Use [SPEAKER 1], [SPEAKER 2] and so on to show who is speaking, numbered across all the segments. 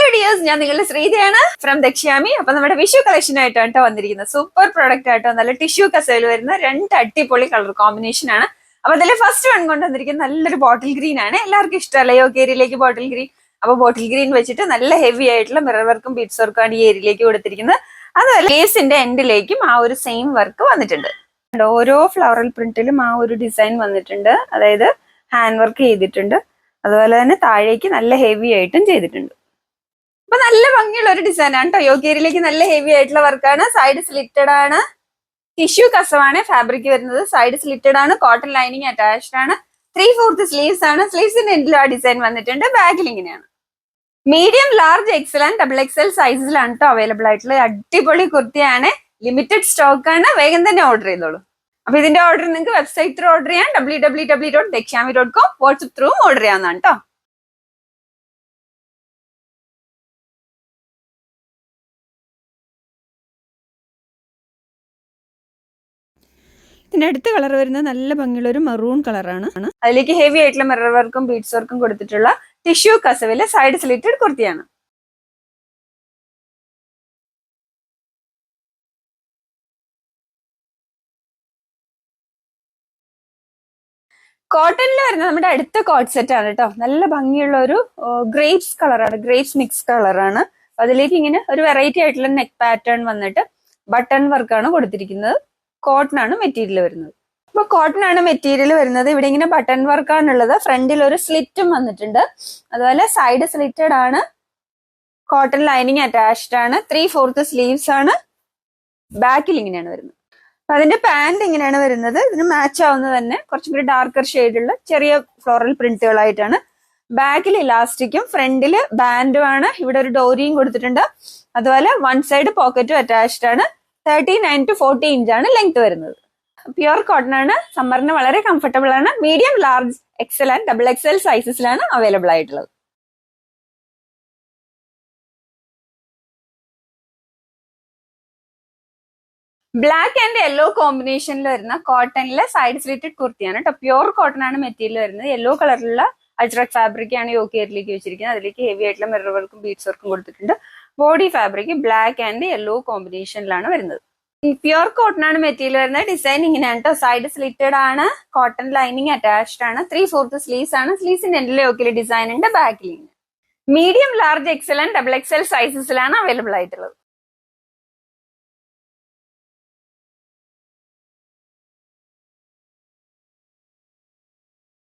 [SPEAKER 1] Videos ഞാൻ നിങ്ങളുടെ ശ്രീജയാണ് from Dakshyami. അപ്പൊ നമ്മുടെ വിഷു കളക്ഷൻ ആയിട്ടാണ് കേട്ടോ വന്നിരിക്കുന്നത്. സൂപ്പർ പ്രോഡക്റ്റ് ആയിട്ടോ, നല്ല ടിഷ്യൂ കസേൽ വരുന്ന രണ്ട് അടിപൊളി കളർ കോമ്പിനേഷൻ ആണ്. അപ്പൊ അതിൽ ഫസ്റ്റ് വൺ കൊണ്ടുവന്നിരിക്കുന്നത് നല്ലൊരു ബോട്ടിൽ ഗ്രീൻ ആണ്. എല്ലാവർക്കും ഇഷ്ടമല്ല യോഗ ഏരിയയിലേക്ക് ബോട്ടിൽ ഗ്രീൻ. അപ്പൊ ബോട്ടിൽ ഗ്രീൻ വെച്ചിട്ട് നല്ല ഹെവി ആയിട്ടുള്ള മിറർ വർക്കും ബീഡ്സ് വർക്കും ആണ് ഈ ഏരിയയിലേക്ക് കൊടുത്തിരിക്കുന്നത്. അതുപോലെ ലേസിന്റെ എൻഡിലേക്കും ആ ഒരു സെയിം വർക്ക് വന്നിട്ടുണ്ട്. ഓരോ ഫ്ലവറൽ പ്രിന്റിലും ആ ഒരു ഡിസൈൻ വന്നിട്ടുണ്ട്. അതായത് ഹാൻഡ് വർക്ക് ചെയ്തിട്ടുണ്ട്. അതുപോലെ തന്നെ താഴേക്ക് നല്ല ഹെവി ആയിട്ടും ചെയ്തിട്ടുണ്ട്. അപ്പൊ നല്ല ഭംഗിയുള്ള ഒരു ഡിസൈൻ ആണ് കേട്ടോ. യോഗേരിയിലേക്ക് നല്ല ഹെവി ആയിട്ടുള്ള വർക്കാണ്. സൈഡ് സ്ലിറ്റഡ് ആണ്. ടിഷ്യൂ കസവാണ് ഫാബ്രിക് വരുന്നത്. സൈഡ് സ്ലിറ്റഡ് ആണ്. കോട്ടൺ ലൈനിങ് അറ്റാച്ച്ഡ് ആണ്. 3/4 സ്ലീവ്സ് ആണ്. സ്ലീവ്സിന്റെ എൻഡിലും ആ ഡിസൈൻ വന്നിട്ടുണ്ട്. ബാക്കിൽ ഇങ്ങനെയാണ്. Medium, large, XL and XXL സൈസിലാണ് കേട്ടോ അവൈലബിൾ ആയിട്ടുള്ള അടിപൊളി കുർത്തിയാണ്. ലിമിറ്റഡ് സ്റ്റോക്ക് ആണ്. വേഗം തന്നെ ഓർഡർ ചെയ്തോളൂ. അപ്പൊ ഇതിന്റെ ഓർഡർ നിങ്ങൾക്ക് വെബ്സൈറ്റ് ത്രൂ ഓർഡർ ചെയ്യാം. www.dakshami.com. വാട്സ്ആപ്പ് ത്രൂവും ഓർഡർ ചെയ്യാവുന്നതാണ് കേട്ടോ. ഇതിന്റെ അടുത്ത കളർ വരുന്നത് നല്ല ഭംഗിയുള്ള ഒരു മെറൂൺ കളറാണ്. അതിലേക്ക് ഹെവി ആയിട്ടുള്ള മിറർ വർക്കും ബീഡ്സ് വർക്കും കൊടുത്തിട്ടുള്ള ടിഷ്യൂ കസവില് സൈഡ് സ്ലിറ്റഡ് കുർത്തിയാണ്. കോട്ടണിൽ വരുന്നത് നമ്മുടെ അടുത്ത കോട്ട് സെറ്റ് ആണ് കേട്ടോ. നല്ല ഭംഗിയുള്ള ഒരു ഗ്രേപ്സ് കളറാണ്. ഗ്രേപ്സ് മിക്സ് കളറാണ്. അതിലേക്ക് ഇങ്ങനെ ഒരു വെറൈറ്റി ആയിട്ടുള്ള നെക്ക് പാറ്റേൺ വന്നിട്ട് ബട്ടൺ വർക്കാണ് കൊടുത്തിരിക്കുന്നത്. കോട്ടൺ ആണ് മെറ്റീരിയൽ വരുന്നത്. അപ്പൊ കോട്ടൺ ആണ് മെറ്റീരിയൽ വരുന്നത്. ഇവിടെ ഇങ്ങനെ ബട്ടൺ വർക്കാണുള്ളത്. ഫ്രണ്ടിൽ ഒരു സ്ലിറ്റും വന്നിട്ടുണ്ട്. അതുപോലെ സൈഡ് സ്ലിറ്റഡ് ആണ്. കോട്ടൺ ലൈനിങ് അറ്റാച്ച്ഡ് ആണ്. 3/4 സ്ലീവ്സ് ആണ്. ബാക്കിൽ ഇങ്ങനെയാണ് വരുന്നത്. അപ്പൊ അതിന്റെ പാന്റ് ഇങ്ങനെയാണ് വരുന്നത്. ഇതിന് മാച്ച് ആവുന്നത് തന്നെ കുറച്ചും കൂടി ഡാർക്കർ ഷെയ്ഡുള്ള ചെറിയ ഫ്ലോറൽ പ്രിന്റുകളായിട്ടാണ്. ബാക്കിൽ ഇലാസ്റ്റിക്കും ഫ്രണ്ടിൽ ബാൻഡും ആണ്. ഇവിടെ ഒരു ഡോറിയും കൊടുത്തിട്ടുണ്ട്. അതുപോലെ വൺ സൈഡ് പോക്കറ്റും അറ്റാച്ച്ഡ് ആണ്. 39 to 40 ഇഞ്ചാണ് ലെങ്ത് വരുന്നത്. പ്യുർ കോട്ടൺ ആണ്. സമ്മറിന് വളരെ കംഫർട്ടബിൾ ആണ്. Medium, large, XL and XXL സൈസസിലാണ് അവൈലബിൾ ആയിട്ടുള്ളത്. ബ്ലാക്ക് ആൻഡ് യെല്ലോ കോമ്പിനേഷനിൽ വരുന്ന കോട്ടണിലെ സൈഡ് സ്ലിറ്റഡ് കുർത്തിയാണ് കേട്ടോ. പ്യുർ കോട്ടൺ ആണ് മെറ്റീരിയൽ വരുന്നത്. യെല്ലോ കളറിലുള്ള അജ്രക് ഫാബ്രിക് ആണ് യോക്കേരിലേക്ക് വെച്ചിരിക്കുന്നത്. അതിലേക്ക് ഹെവി ആയിട്ടുള്ള മിറർ വർക്കും ബീഡ്സ് വർക്കും കൊടുത്തിട്ടുണ്ട്. Body fabric black and yellow കോമ്പിനേഷനിലാണ് വരുന്നത്. ഈ പ്യുർ കോട്ടൺ ആണ് മെറ്റീരിയൽ വരുന്നത്. ഡിസൈൻ ഇങ്ങനെയാണ് കേട്ടോ. സൈഡ് സ്ലിറ്റഡ് ആണ്. കോട്ടൺ ലൈനിങ് അറ്റാച്ച്ഡ് ആണ്. 3/4 സ്ലീവ്സ് ആണ്. സ്ലീവ്സിന്റെ എൻഡിൽ യോക്കിൽ ഡിസൈൻ ഉണ്ട്. ബാക്കിൽ medium, large, XL and XXL സൈസസിലാണ് അവൈലബിൾ ആയിട്ടുള്ളത്.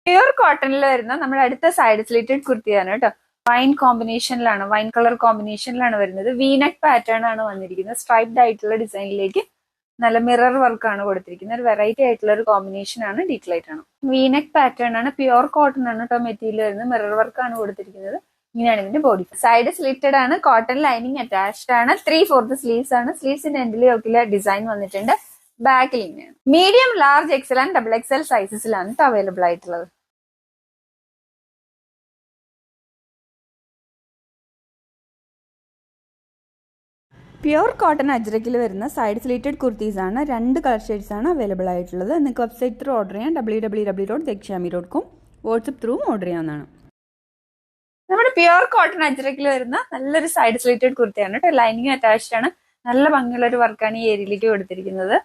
[SPEAKER 1] പ്യുർ കോട്ടണിൽ വരുന്ന നമ്മുടെ അടുത്ത സൈഡ് സ്ലിറ്റഡ് കുർത്തിയാണ് കേട്ടോ. വൈൻ കോമ്പിനേഷനിലാണ്, വൈൻ കളർ കോമ്പിനേഷനിലാണ് വരുന്നത്. വീനെക്ക് പാറ്റേൺ ആണ് വന്നിരിക്കുന്നത്. സ്ട്രൈപ്ഡ് ആയിട്ടുള്ള ഡിസൈനിലേക്ക് നല്ല മിറർ വർക്കാണ് കൊടുത്തിരിക്കുന്നത്. ഒരു വെറൈറ്റി ആയിട്ടുള്ള ഒരു കോമ്പിനേഷൻ ആണ്. ഡീറ്റെയിൽ ആയിട്ടാണ്. വീനെക്ക് പാറ്റേൺ ആണ്. പ്യുർ കോട്ടൺ ആണ് കേട്ടോ മെറ്റീരിയൽ വരുന്നത്. മിറർ വർക്കാണ് കൊടുത്തിരിക്കുന്നത്. ഇങ്ങനെയാണ് ഇതിന്റെ ബോഡി. സൈഡ് സ്ലിറ്റഡ് ആണ്. കോട്ടൺ ലൈനിങ് അറ്റാച്ച്ഡ് ആണ്. 3/4 സ്ലീവ്സ് ആണ്. സ്ലീവ്സിന്റെ എൻഡിൽ ഒക്കെ ഡിസൈൻ വന്നിട്ടുണ്ട്. ബാക്കിൽ ഇങ്ങനെയാണ്. Medium, large, XL and XXL സൈസസിലാണ് അവൈലബിൾ ആയിട്ടുള്ളത്. പ്യുർ കോട്ടൺ അജ്രക്കിൽ വരുന്ന സൈഡ് സ്ലീറ്റഡ് കുർത്തീസ് ആണ്. രണ്ട് കളർ ഷെയ്ഡ്സ് ആണ് അവൈലബിൾ ആയിട്ടുള്ളത്. നിങ്ങൾക്ക് വെബ്സൈറ്റ് ത്രൂ ഓർഡർ ചെയ്യാം. www.dakshami.com. വാട്സ്ആപ്പ് ത്രൂ ഓർഡർ ചെയ്യാവുന്നതാണ്. നമ്മുടെ പ്യുർ കോട്ടൺ അജ്രക്കിൽ വരുന്ന നല്ലൊരു സൈഡ് സ്ലീറ്റഡ് കുർത്തിയാണ് കേട്ടോ. ലൈനിങ് അറ്റാച്ച്ഡ് ആണ്. നല്ല ഭംഗിയുള്ള ഒരു വർക്കാണ് ഈ ഏരിയയിലേക്ക് കൊടുത്തിരിക്കുന്നത്.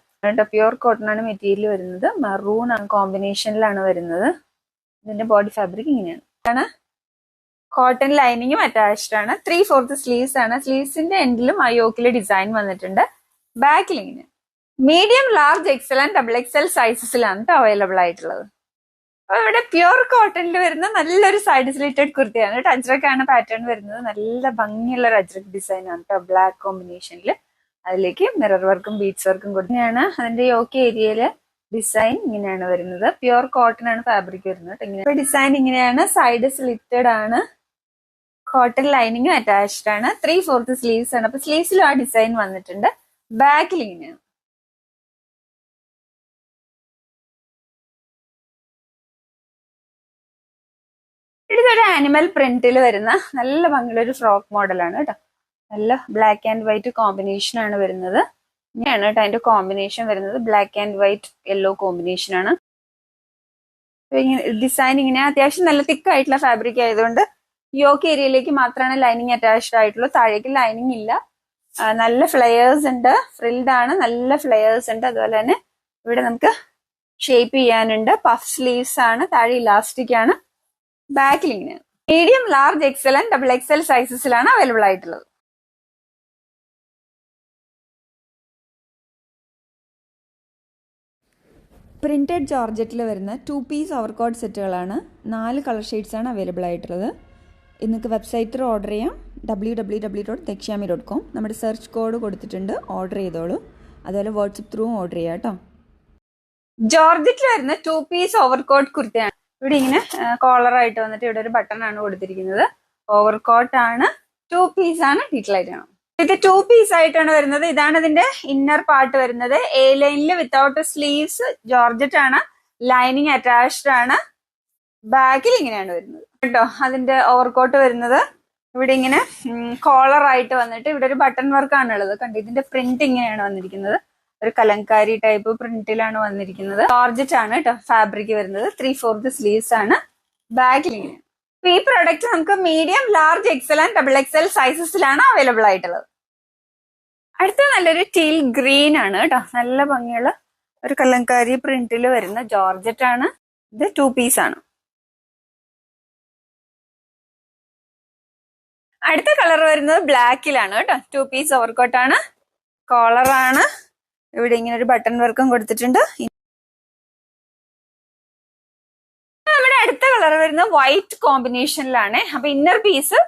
[SPEAKER 1] പ്യുർ കോട്ടൺ ആണ് മെറ്റീരിയൽ വരുന്നത്. മെറൂൺ കോമ്പിനേഷനിലാണ് വരുന്നത്. ഇതിന്റെ ബോഡി ഫാബ്രിക് ഇങ്ങനെയാണ്. കോട്ടൺ ലൈനിങ്ങും അറ്റാച്ച്ഡ് ആണ്. 3/4 സ്ലീവ്സ് ആണ്. സ്ലീവ്സിന്റെ എൻഡിലും ആ യോക്കിലെ ഡിസൈൻ വന്നിട്ടുണ്ട്. ബാക്കിൽ ഇങ്ങനെ medium, large, XL and XXL സൈസസിലാണ് അവൈലബിൾ ആയിട്ടുള്ളത്. അപ്പൊ ഇവിടെ പ്യുർ കോട്ടണിൽ വരുന്ന നല്ലൊരു സൈഡ് സ്ലിറ്റഡ് കുർത്തിയാണ് കേട്ടോ. അജ്രക് ആണ് പാറ്റേൺ വരുന്നത്. നല്ല ഭംഗിയുള്ള ഒരു അജ്രക് ഡിസൈൻ ആണ് കേട്ടോ. ബ്ലാക്ക് കോമ്പിനേഷനിൽ അതിലേക്ക് മിറർ വർക്കും ബീഡ്സ് വർക്കും കൊടുത്തതാണ്. അതിന്റെ യോക്ക് ഏരിയയില് ഡിസൈൻ ഇങ്ങനെയാണ് വരുന്നത്. പ്യുർ കോട്ടൺ ആണ് ഫാബ്രിക് വരുന്നത്. ഇങ്ങനെ ഡിസൈൻ ഇങ്ങനെയാണ്. സൈഡ് സ്ലിറ്റഡ് ആണ്. കോട്ടൺ ലൈനിങ്ങും അറ്റാച്ച്ഡ് ആണ്. 3/4 സ്ലീവ്സ് ആണ്. അപ്പൊ സ്ലീവ്സിലും ആ ഡിസൈൻ വന്നിട്ടുണ്ട്. ബാക്കിൽ ഇങ്ങനെയാണ്. ഇതൊരു ആനിമൽ പ്രിന്റിൽ വരുന്ന നല്ല ഭംഗിയുള്ള ഒരു ഫ്രോക്ക് മോഡലാണ് കേട്ടോ. നല്ല ബ്ലാക്ക് ആൻഡ് വൈറ്റ് കോമ്പിനേഷൻ ആണ് വരുന്നത്. ഇങ്ങനെയാണ് കേട്ടോ അതിന്റെ കോമ്പിനേഷൻ വരുന്നത്. Black and white yellow combination ആണ്. ഡിസൈൻ ഇങ്ങനെ അത്യാവശ്യം നല്ല തിക്ക് ആയിട്ടുള്ള ഫാബ്രിക് ആയതുകൊണ്ട് യോക്ക് ഏരിയയിലേക്ക് മാത്രമാണ് ലൈനിങ് അറ്റാച്ച്ഡ് ആയിട്ടുള്ളൂ. താഴേക്ക് ലൈനിങ് ഇല്ല. നല്ല ഫ്ലെയേഴ്സ് ഉണ്ട്, ഫ്രിൽഡ് ആണ്, നല്ല ഫ്ലെയേഴ്സ് ഉണ്ട്. അതുപോലെ തന്നെ ഇവിടെ നമുക്ക് ഷേപ്പ് ചെയ്യാനുണ്ട്. പഫ് സ്ലീവ്സ് ആണ്, താഴെ ഇലാസ്റ്റിക് ആണ്. ബാക്കിൽ ഇങ്ങനെയാണ്. Medium, large, XL and double XL സൈസസിലാണ് അവൈലബിൾ ആയിട്ടുള്ളത്. പ്രിന്റഡ് ജോർജറ്റിൽ വരുന്ന 2 പീസ് ഓവർകോട്ട് സെറ്റുകളാണ്. 4 കളർ ഷെയ്ഡ്സ് ആണ് അവൈലബിൾ ആയിട്ടുള്ളത്. ഇന്നൊക്കെ വെബ്സൈറ്റ് ത്രൂ ഓർഡർ ചെയ്യാം. www.dekshami.com. നമ്മുടെ സെർച്ച് കോഡ് കൊടുത്തിട്ടുണ്ട്, ഓർഡർ ചെയ്തോളൂ. അതുപോലെ വാട്സപ്പ് ത്രൂ ഓർഡർ ചെയ്യാം കേട്ടോ. ജോർജറ്റിൽ വരുന്ന 2 പീസ് ഓവർകോട്ട് കുർത്തയാണ്. ഇവിടെ ഇങ്ങനെ കോളർ ആയിട്ട് വന്നിട്ട് ഇവിടെ ഒരു ബട്ടൺ ആണ് കൊടുത്തിരിക്കുന്നത്. ഓവർകോട്ട് ആണ്, 2 പീസ് ആണ്, ഡീറ്റെയിൽ ആയിട്ട് കാണാം. ഇത് 2 പീസ് ആയിട്ടാണ് വരുന്നത്. ഇതാണ് ഇതിന്റെ ഇന്നർ പാർട്ട് വരുന്നത്. എ ലൈനിൽ വിത്തൗട്ട് സ്ലീവ്സ്, ജോർജറ്റ് ആണ്, ലൈനിങ് അറ്റാച്ച്ഡ് ആണ്. ബാക്കിൽ ഇങ്ങനെയാണ് വരുന്നത് കേട്ടോ. അതിന്റെ ഓവർകോട്ട് വരുന്നത് ഇവിടെ ഇങ്ങനെ കോളർ ആയിട്ട് വന്നിട്ട് ഇവിടെ ഒരു ബട്ടൺ വർക്ക് ആണ് ഉള്ളത്. കണ്ടു, ഇതിന്റെ പ്രിന്റ് ഇങ്ങനെയാണ് വന്നിരിക്കുന്നത്. ഒരു കലങ്കാരി ടൈപ്പ് പ്രിന്റിലാണ് വന്നിരിക്കുന്നത്. ജോർജറ്റ് ആണ് കേട്ടോ ഫാബ്രിക് വരുന്നത്. 3/4 സ്ലീവ്സ് ആണ്. ബാക്കിൽ ഇങ്ങനെയാണ്. ഈ പ്രൊഡക്റ്റ് നമുക്ക് medium, large, XL and double XL സൈസസിലാണ് അവൈലബിൾ ആയിട്ടുള്ളത്. അടുത്ത നല്ലൊരു ടീൽ ഗ്രീൻ ആണ് കേട്ടോ. നല്ല ഭംഗിയുള്ള ഒരു കലങ്കാരി പ്രിന്റിൽ വരുന്ന ജോർജറ്റ് ആണ്. ഇത് 2 പീസ് ആണ്. അടുത്ത കളർ വരുന്നത് ബ്ലാക്കിലാണ് കേട്ടോ. 2 പീസ് ഓവർകോട്ട് ആണ്, കോളർ ആണ്. ഇവിടെ ഇങ്ങനെ ഒരു ബട്ടൺ വർക്കും കൊടുത്തിട്ടുണ്ട്. നമ്മുടെ അടുത്ത കളർ വരുന്നത് വൈറ്റ് കോമ്പിനേഷനിലാണ്. അപ്പൊ ഇന്നർ പീസ്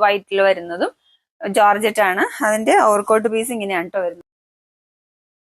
[SPEAKER 1] വൈറ്റിൽ വരുന്നതും ജോർജറ്റ് ആണ്. അതിന്റെ ഓവർകോട്ട് പീസ് ഇങ്ങനെയാണ് കേട്ടോ വരുന്നത്.